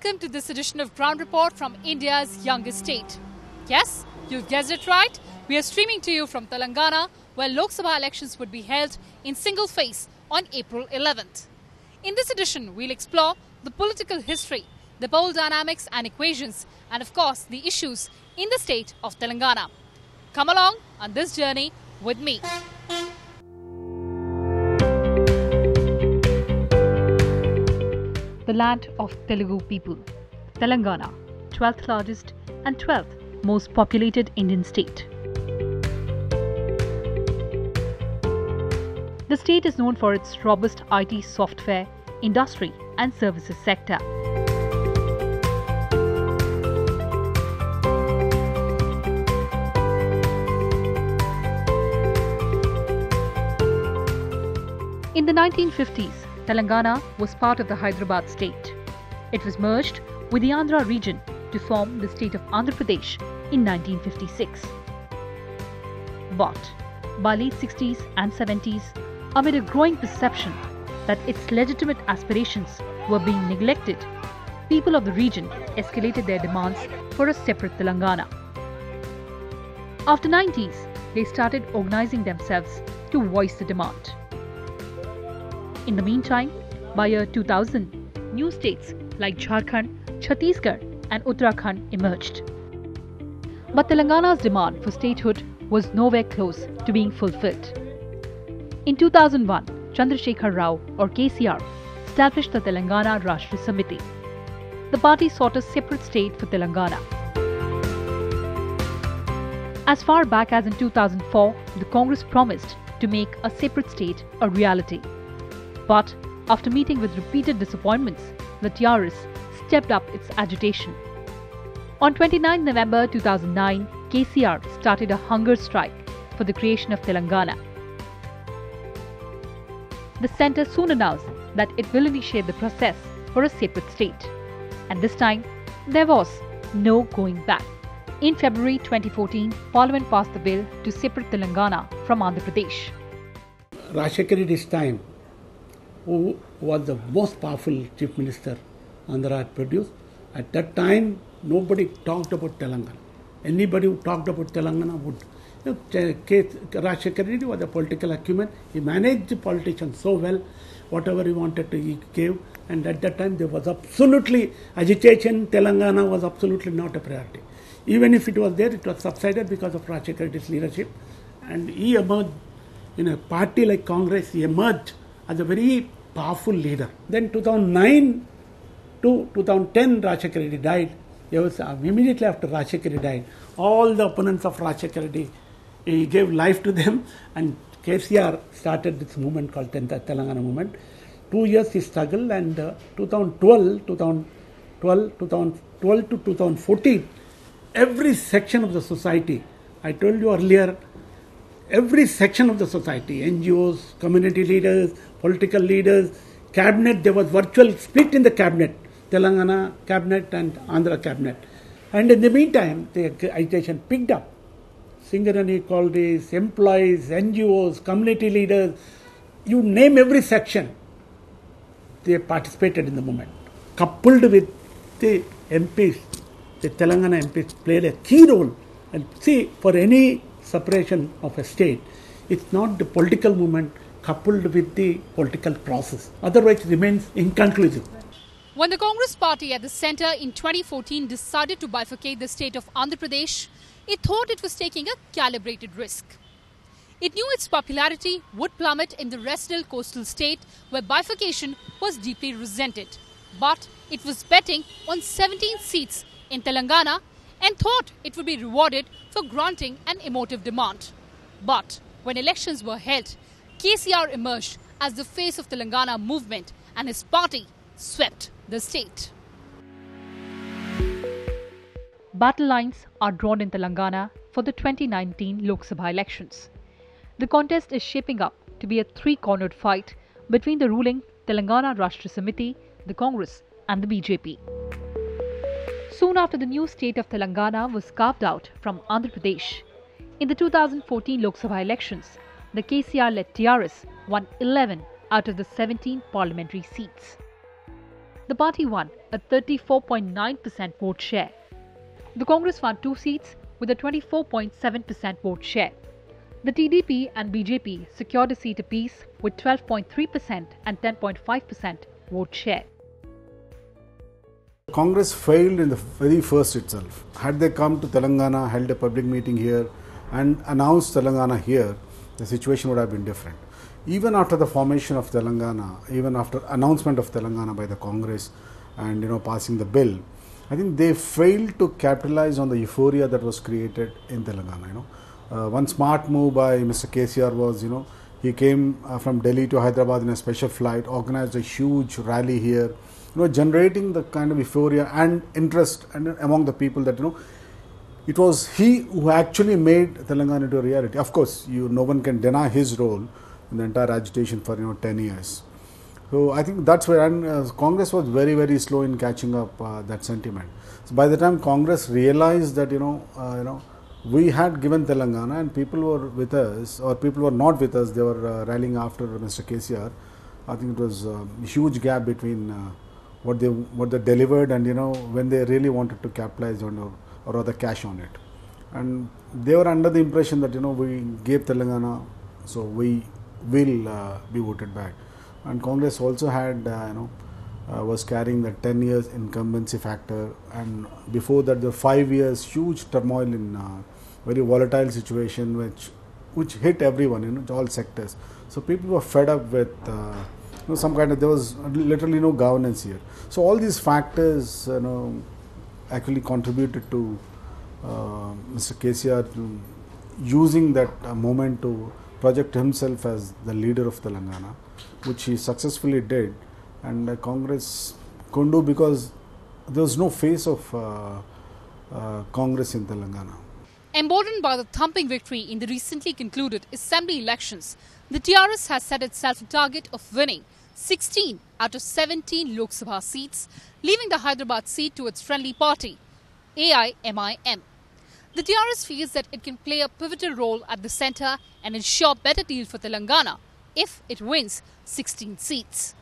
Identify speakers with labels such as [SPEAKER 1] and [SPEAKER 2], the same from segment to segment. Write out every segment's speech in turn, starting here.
[SPEAKER 1] welcome to this edition of Ground Report from India's youngest state. Yes, you've guessed it right. We are streaming to you from Telangana, where Lok Sabha elections would be held in single phase on April 11th. In this edition, we'll explore the political history, the poll dynamics and equations, and of course, the issues in the state of Telangana. Come along on this journey with me. The land of Telugu people, Telangana, 12th largest and 12th most populated Indian state. The state is known for its robust IT software, industry and services sector. In the 1950s, Telangana was part of the Hyderabad state. It was merged with the Andhra region to form the state of Andhra Pradesh in 1956. But by late 60s and 70s, amid a growing perception that its legitimate aspirations were being neglected, people of the region escalated their demands for a separate Telangana. After 90s, they started organizing themselves to voice the demand. In the meantime, by year 2000, new states like Jharkhand, Chhattisgarh and Uttarakhand emerged. But Telangana's demand for statehood was nowhere close to being fulfilled. In 2001, Chandrasekhar Rao or KCR established the Telangana Rashtra Samiti. The party sought a separate state for Telangana. As far back as in 2004, the Congress promised to make a separate state a reality. But after meeting with repeated disappointments, the TRS stepped up its agitation. On 29 November 2009, KCR started a hunger strike for the creation of Telangana. The centre soon announced that it will initiate the process for a separate state. And this time, there was no going back. In February 2014, Parliament passed the bill to separate Telangana from Andhra Pradesh.
[SPEAKER 2] Rajshekhar Reddy's time, who was the most powerful chief minister Andhra had produced. At that time, nobody talked about Telangana. Anybody who talked about Telangana would. Rajshekhar Reddy was a political acumen. He managed the politicians so well. Whatever he wanted to, he gave. And at that time, there was absolutely agitation. Telangana was absolutely not a priority. Even if it was there, it was subsided because of Rajshekhar Reddy's leadership. And he emerged in a party like Congress. He emerged as a very powerful leader. Then 2009 to 2010, Rajshekhar Reddy died. There was immediately after Rajshekhar Reddy died, all the opponents of Rajshekhar Reddy, he gave life to them, and KCR started this movement called Telangana movement. 2 years he struggled, and 2012 to 2014, every section of the society, I told you earlier, every section of the society, NGOs, community leaders, political leaders, cabinet, there was virtual split in the cabinet, Telangana cabinet and Andhra cabinet. And in the meantime, the agitation picked up. Singarani colleges, employees, NGOs, community leaders, you name every section, they participated in the movement. Coupled with the MPs, the Telangana MPs played a key role. And see, for any separation of a state, it's not the political movement coupled with the political process. Otherwise, it remains inconclusive.
[SPEAKER 1] When the Congress party at the centre in 2014 decided to bifurcate the state of Andhra Pradesh, it thought it was taking a calibrated risk. It knew its popularity would plummet in the residual coastal state where bifurcation was deeply resented. But it was betting on 17 seats in Telangana and thought it would be rewarded for granting an emotive demand. But when elections were held, KCR emerged as the face of Telangana movement and his party swept the state. Battle lines are drawn in Telangana for the 2019 Lok Sabha elections. The contest is shaping up to be a three-cornered fight between the ruling Telangana Rashtra Samiti, the Congress and the BJP. Soon after the new state of Telangana was carved out from Andhra Pradesh, in the 2014 Lok Sabha elections, the KCR-led TRS won 11 out of the 17 parliamentary seats. The party won a 34.9% vote share. The Congress won 2 seats with a 24.7% vote share. The TDP and BJP secured a seat apiece with 12.3% and 10.5% vote share.
[SPEAKER 3] Congress failed in the very first itself. Had they come to Telangana, held a public meeting here and announced Telangana here, the situation would have been different. Even after the formation of Telangana, even after announcement of Telangana by the Congress and passing the bill, I think they failed to capitalize on the euphoria that was created in Telangana. One smart move by Mr. KCR was, he came from Delhi to Hyderabad in a special flight, organized a huge rally here, generating the kind of euphoria and interest among the people that, it was he who actually made Telangana into a reality. Of course, no one can deny his role in the entire agitation for 10 years. So I think that's where Congress was very, very slow in catching up that sentiment. So by the time Congress realized that we had given Telangana and people were with us or people were not with us, they were rallying after Mr. KCR. I think it was a huge gap between what they delivered and when they really wanted to capitalize on or rather cash on it. And they were under the impression that we gave Telangana, so we will be voted back. And Congress also had was carrying the 10 years incumbency factor, and before that the 5 years huge turmoil in very volatile situation which hit everyone, all sectors. So people were fed up with some kind of, there was literally no governance here. So all these factors actually contributed to Mr. KCR using that moment to project himself as the leader of Telangana, which he successfully did, and Congress couldn't do because there was no face of Congress in Telangana.
[SPEAKER 4] Emboldened by the thumping victory in the recently concluded assembly elections, the TRS has set itself a target of winning 16 out of 17 Lok Sabha seats, leaving the Hyderabad seat to its friendly party, AIMIM. The TRS feels that it can play a pivotal role at the centre and ensure better deal for Telangana if it wins 16 seats.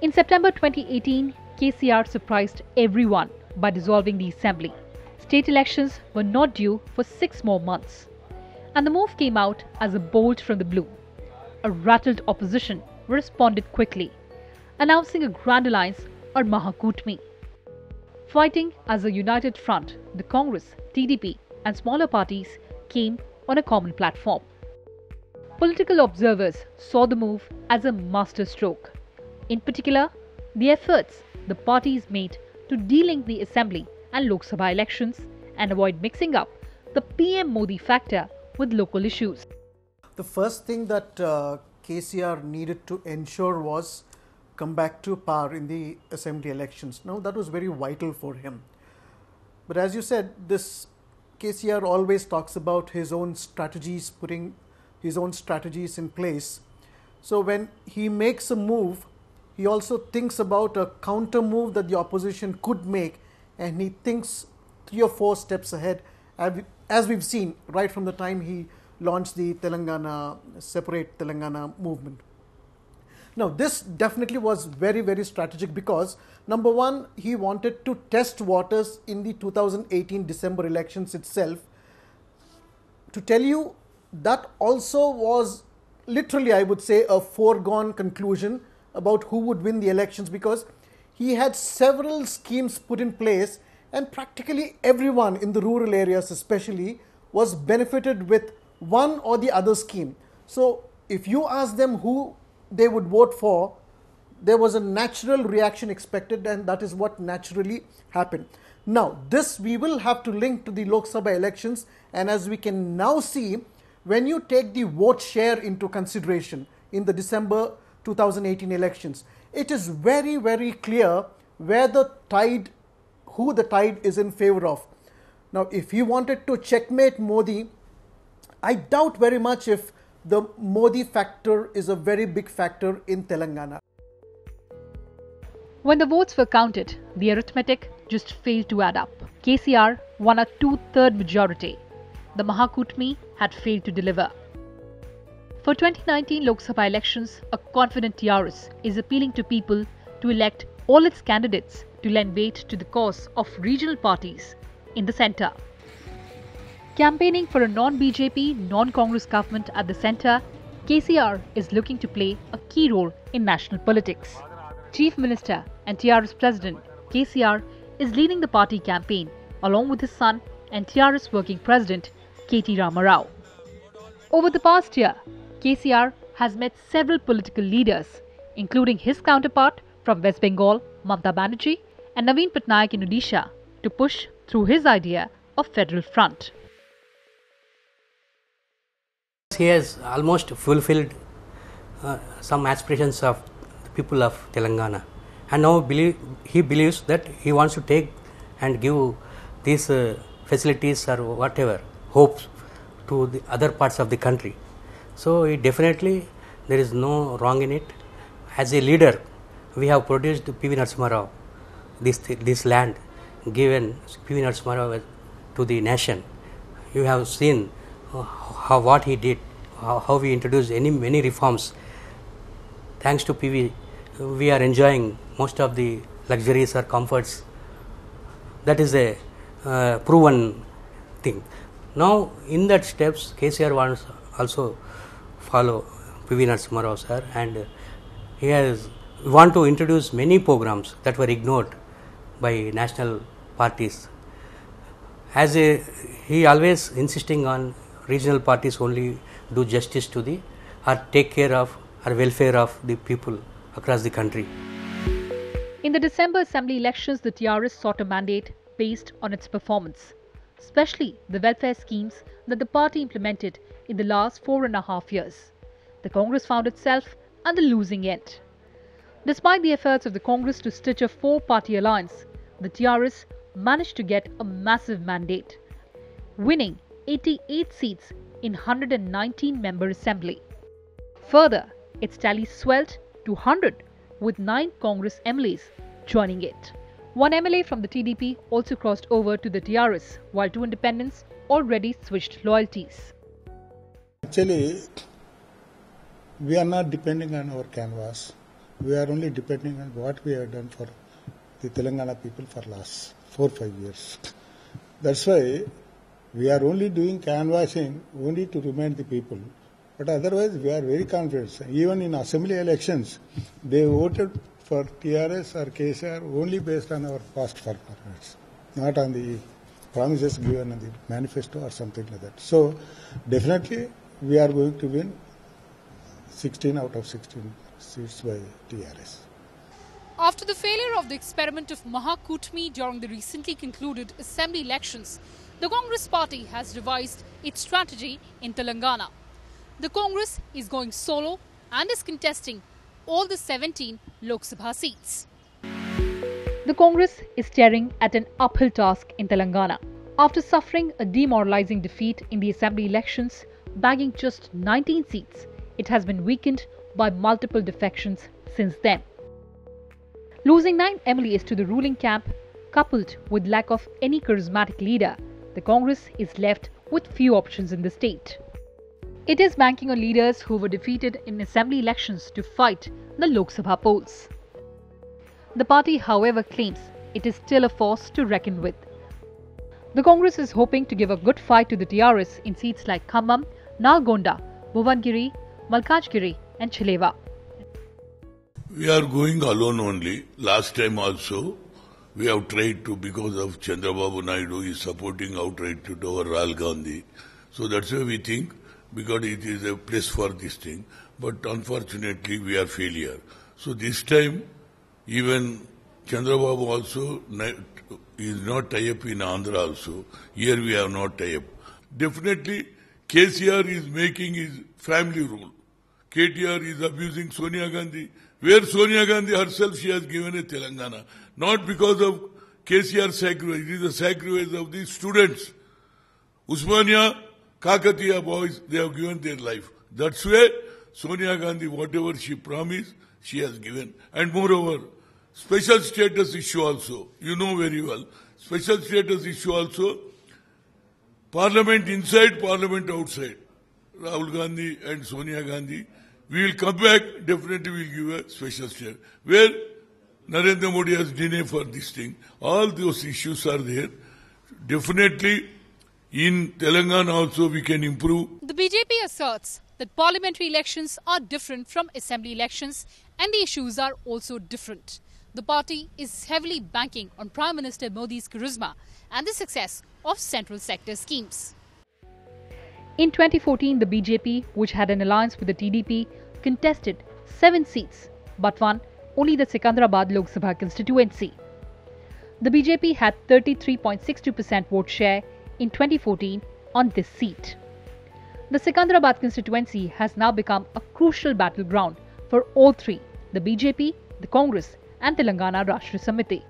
[SPEAKER 1] In September 2018, KCR surprised everyone by dissolving the assembly. State elections were not due for 6 more months. And the move came out as a bolt from the blue. A rattled opposition responded quickly, announcing a grand alliance or Mahakutmi. Fighting as a united front, the Congress, TDP and smaller parties came on a common platform. Political observers saw the move as a masterstroke. In particular, the efforts the parties made to de-link the Assembly and Lok Sabha elections and avoid mixing up the PM Modi factor with local issues.
[SPEAKER 5] The first thing that KCR needed to ensure was come back to power in the assembly elections. Now that was very vital for him. But as you said, this KCR always talks about his own strategies, putting his own strategies in place. So when he makes a move, he also thinks about a counter move that the opposition could make, and he thinks 3 or 4 steps ahead, as we've seen right from the time he launched the separate Telangana movement. Now, this definitely was very, very strategic because, number one, he wanted to test waters in the 2018 December elections itself. To tell you, that also was literally, I would say, a foregone conclusion about who would win the elections, because he had several schemes put in place and practically everyone in the rural areas especially was benefited with one or the other scheme. So if you ask them who they would vote for, there was a natural reaction expected, and that is what naturally happened. Now, this we will have to link to the Lok Sabha elections, and as we can now see, when you take the vote share into consideration in the December 2018 elections, it is very, very clear who the tide is in favor of. Now, if he wanted to checkmate Modi, I doubt very much if the Modi factor is a very big factor in Telangana.
[SPEAKER 1] When the votes were counted, the arithmetic just failed to add up. KCR won a 2/3 majority. The Mahakutmi had failed to deliver. For 2019 Lok Sabha elections, a confident TRS is appealing to people to elect all its candidates to lend weight to the cause of regional parties in the centre. Campaigning for a non-BJP, non-Congress government at the centre, KCR is looking to play a key role in national politics. Chief Minister and TRS President KCR is leading the party campaign along with his son and TRS Working President KT Rama Rao. Over the past year, KCR has met several political leaders, including his counterpart from West Bengal, Mamata Banerjee, and Naveen Patnaik in Odisha, to push through his idea of Federal Front.
[SPEAKER 6] He has almost fulfilled some aspirations of the people of Telangana, and now he believes that he wants to take and give these facilities or whatever hopes to the other parts of the country. So definitely there is no wrong in it. As a leader, we have produced P.V. Narasimha Rao, this land given P.V. Narasimha Rao to the nation. You have seen what he did, how we introduced many reforms. Thanks to PV, we are enjoying most of the luxuries or comforts. That is a proven thing. Now, in that steps, KCR wants also follow PV Narasimha Rao sir, and he has want to introduce many programs that were ignored by national parties. He always insisting on regional parties only do justice to the or take care of or welfare of the people across the country.
[SPEAKER 1] In the December Assembly elections, the TRS sought a mandate based on its performance, especially the welfare schemes that the party implemented in the last 4.5 years. The Congress found itself on the losing end. Despite the efforts of the Congress to stitch a 4-party alliance, the TRS managed to get a massive mandate, winning 88 seats in 119-member assembly. Further, its tally swelled to 100, with 9 Congress MLAs joining it. One MLA from the TDP also crossed over to the TRS, while 2 independents already switched loyalties.
[SPEAKER 7] Actually, we are not depending on our canvas. We are only depending on what we have done for the Telangana people for last 4-5 years. That's why we are only doing canvassing only to remind the people. But otherwise, we are very confident. Even in assembly elections, they voted for TRS or KCR only based on our past performance, not on the promises given in the manifesto or something like that. So, definitely, we are going to win 16 out of 16 seats by TRS.
[SPEAKER 4] After the failure of the experiment of Mahakutmi during the recently concluded assembly elections, the Congress party has revised its strategy in Telangana. The Congress is going solo and is contesting all the 17 Lok Sabha seats.
[SPEAKER 1] The Congress is staring at an uphill task in Telangana. After suffering a demoralizing defeat in the assembly elections, bagging just 19 seats, it has been weakened by multiple defections since then. Losing 9 MLAs to the ruling camp, coupled with lack of any charismatic leader, the Congress is left with few options in the state. It is banking on leaders who were defeated in assembly elections to fight the Lok Sabha polls. The party, however, claims it is still a force to reckon with. The Congress is hoping to give a good fight to the TRS in seats like Khammam, Nalgonda, Bhuvangiri, Malkajgiri and Chileva.
[SPEAKER 8] We are going alone only. Last time also, we have tried to, because of Chandrababu Naidu is supporting outright to our Rahul Gandhi. So that's why we think, because it is a place for this thing. But unfortunately, we are failure. So this time, even Chandrababu also is not tie-up in Andhra also. Here we have not tie-up. Definitely, KCR is making his family rule. KTR is abusing Sonia Gandhi. Where Sonia Gandhi herself, she has given a Telangana. Not because of KCR sacrifice. It is a sacrifice of the students. Usmania, Kakatiya boys, they have given their life. That's why Sonia Gandhi, whatever she promised, she has given. And moreover, special status issue also. You know very well. Special status issue also. Parliament inside, Parliament outside. Rahul Gandhi and Sonia Gandhi. We will come back, definitely we will give a special status. Where Narendra Modi has denied for this thing. All those issues are there. Definitely, in Telangana also we can improve.
[SPEAKER 4] The BJP asserts that parliamentary elections are different from assembly elections and the issues are also different. The party is heavily banking on Prime Minister Modi's charisma and the success of central sector schemes.
[SPEAKER 1] In 2014, the BJP, which had an alliance with the TDP, contested 7 seats but won only the Secunderabad Lok Sabha constituency. The BJP had 33.62% vote share in 2014 on this seat. The Secunderabad constituency has now become a crucial battleground for all three, the BJP, the Congress and Telangana Rashtra Samiti.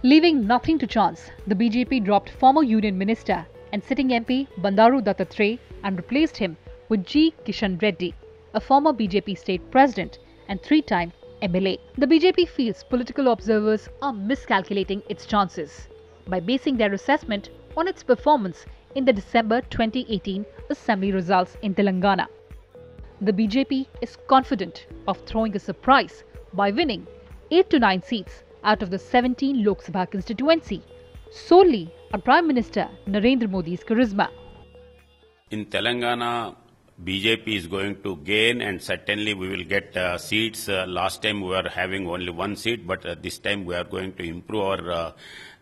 [SPEAKER 1] Leaving nothing to chance, the BJP dropped former Union Minister and sitting MP Bandaru Dattatreya and replaced him with G. Kishan Reddy, a former BJP state president and 3-time MLA. The BJP feels political observers are miscalculating its chances by basing their assessment on its performance in the December 2018 assembly results in Telangana. The BJP is confident of throwing a surprise by winning 8 to 9 seats out of the 17 Lok Sabha constituency solely on Prime Minister Narendra Modi's charisma.
[SPEAKER 9] In Telangana, BJP is going to gain and certainly we will get seats. Last time we were having only 1 seat, but this time we are going to improve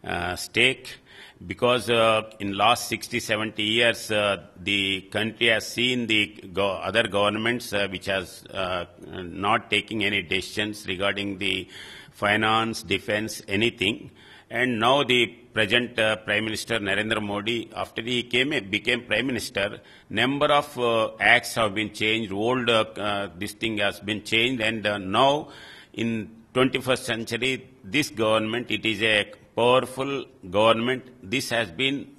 [SPEAKER 9] our stake. Because in last 60-70 years, the country has seen the other governments which has not taking any decisions regarding the finance, defense, anything. And now the present Prime Minister Narendra Modi, after he became Prime Minister, number of acts have been changed, old this thing has been changed, and now in 21st century, this government, it is a powerful government. This has been,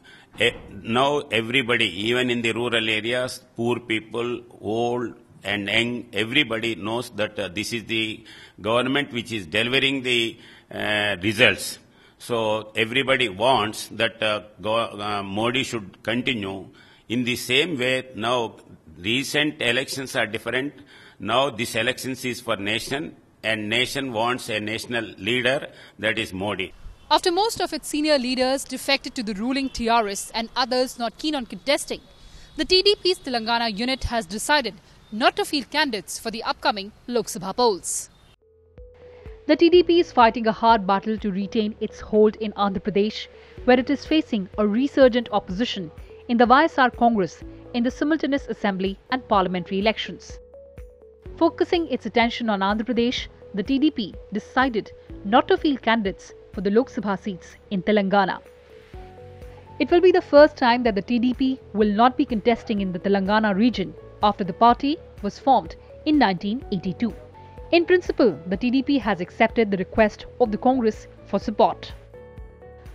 [SPEAKER 9] now everybody, even in the rural areas, poor people, old and young, everybody knows that this is the government which is delivering the results. So everybody wants that Modi should continue. In the same way, now recent elections are different. Now this elections is for nation, and nation wants a national leader, that is Modi.
[SPEAKER 4] After most of its senior leaders defected to the ruling TRS and others not keen on contesting, the TDP's Telangana unit has decided not to field candidates for the upcoming Lok Sabha polls.
[SPEAKER 1] The TDP is fighting a hard battle to retain its hold in Andhra Pradesh, where it is facing a resurgent opposition in the YSR Congress in the simultaneous assembly and parliamentary elections. Focusing its attention on Andhra Pradesh, the TDP decided not to field candidates for the Lok Sabha seats in Telangana. It will be the first time that the TDP will not be contesting in the Telangana region after the party was formed in 1982. In principle, the TDP has accepted the request of the Congress for support.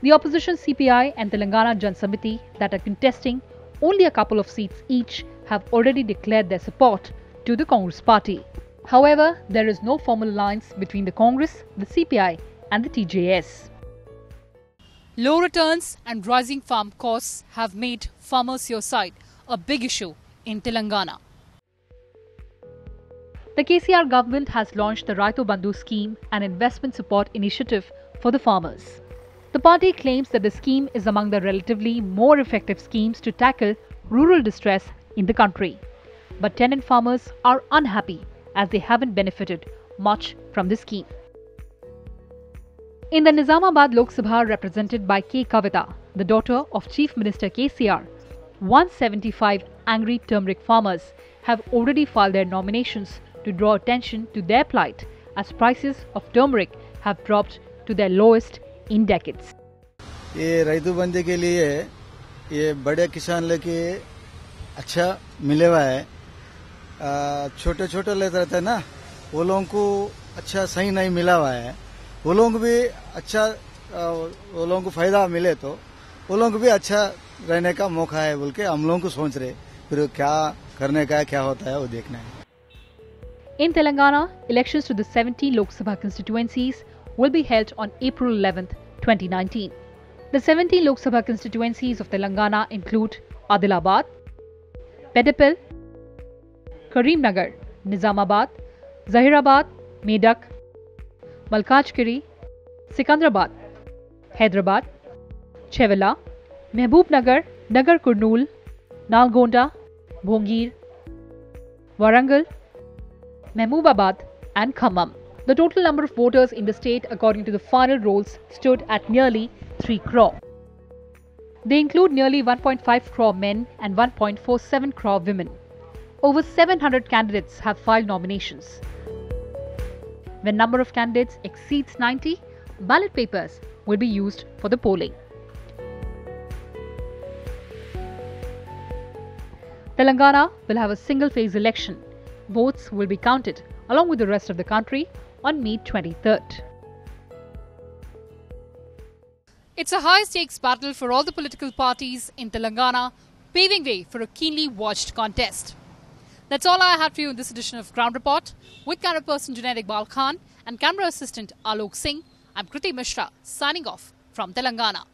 [SPEAKER 1] The opposition CPI and Telangana Jan Samiti that are contesting only a couple of seats each have already declared their support to the Congress party. However, there is no formal alliance between the Congress, the CPI and the TJS.
[SPEAKER 4] Low returns and rising farm costs have made farmer suicide a big issue in Telangana.
[SPEAKER 1] The KCR government has launched the Raito Bandhu scheme, an investment support initiative for the farmers. The party claims that the scheme is among the relatively more effective schemes to tackle rural distress in the country. But tenant farmers are unhappy as they haven't benefited much from the scheme. In the Nizamabad Lok Sabha represented by K. Kavita, the daughter of Chief Minister KCR, 175 angry turmeric farmers have already filed their nominations to draw attention to their plight as prices of turmeric have dropped to their lowest in decades.
[SPEAKER 10] ये राइतु बंदी के लिए ये बड़े किसान लेके अच्छा मिले हुआ है, छोटे छोटे लेते रहते हैं ना, वो लोगों को अच्छा सही नहीं मिला हुआ है, वो लोग भी अच्छा वो लोगों को फायदा मिले तो वो लोग भी अच्छा रहने का मौका है बोल के हम लोगों को सोच रहे, फिर क्या करने का है, क्या होता है वो देखना है.
[SPEAKER 1] In Telangana, elections to the 17 Lok Sabha constituencies will be held on April 11, 2019. The 17 Lok Sabha constituencies of Telangana include Adilabad, Peddapille, Karimnagar, Nizamabad, Zahirabad, Medak, Malkajgiri, Sikandrabad, Hyderabad, Chevilla, Mehboob Nagar Kurnool, Nalgonda, Bhongir, Warangal, Mehmoobabad and Khammam. The total number of voters in the state according to the final rolls stood at nearly 3 crore. They include nearly 1.5 crore men and 1.47 crore women. Over 700 candidates have filed nominations. When number of candidates exceeds 90, ballot papers will be used for the polling. Telangana will have a single-phase election. Votes will be counted along with the rest of the country on May 23rd.
[SPEAKER 4] It's a high-stakes battle for all the political parties in Telangana, paving way for a keenly watched contest. That's all I had for you in this edition of Ground Report. With camera person Junaid Iqbal Khan and camera assistant Alok Singh, I'm Kriti Mishra signing off from Telangana.